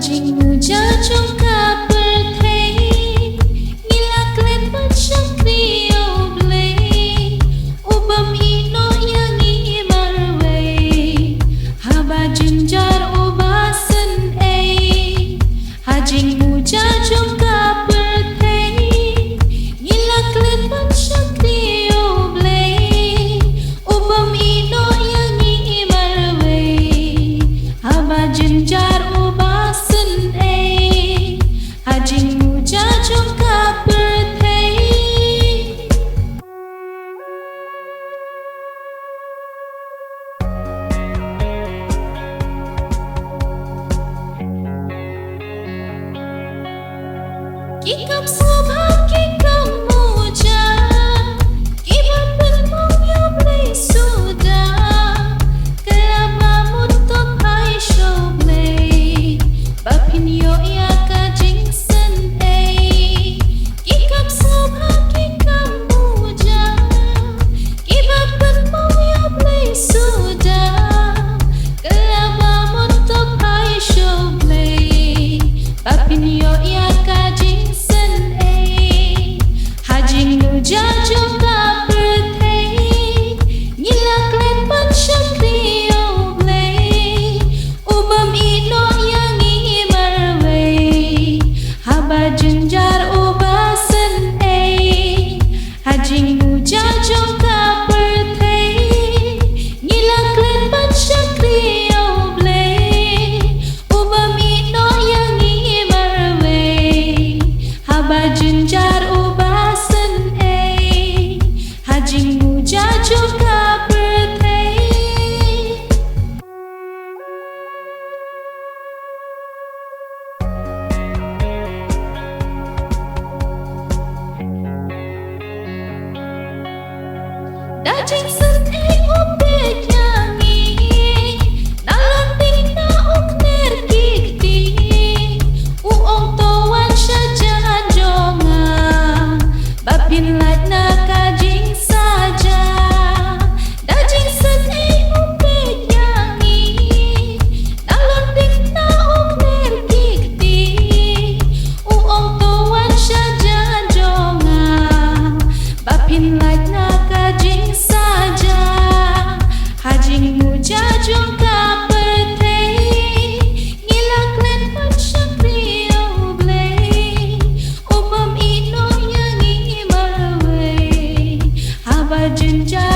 jing muja Jong pyrthei ngilak len pachakriyo blei ubam ino yang imarwei haba jinjar ubasan hajing muja Jong pyrthei ngilak len pachakriyo blei ubam ino yang imarwei haba jinjar ubasan hajing muja Jong pyrthei kikap sobha kikap muja kibat bermong yo blei sudah kelaba mutuk hai show blei bapin yo ya ka jing sen kikap sobha kikap muja kibat bermong yo blei sudah kelaba mutuk hai show blei bapin yo ya ka jing sen hajing muja Jong pyrthei ngilak len pachakriyo blei ubam ino yang imarwei haba jinjar ubasan hajing muja Jong pyrthei ngilak len pachakriyo blei ubam ino yang imarwei haba jinjar ubasan hajing muja Jong pyrthei dajing sen upet yangi nalon ting na ukner kikti uong towan syajan jonga bapin lat na kajing saja dajing sen upet yangi nalon ting na ukner kikti uong towan syajan jonga bapin lat na kajing saja hajing muja Jong pyrthei ngilak len pachakriyo blei ubam ino yang imarwei haba jinjar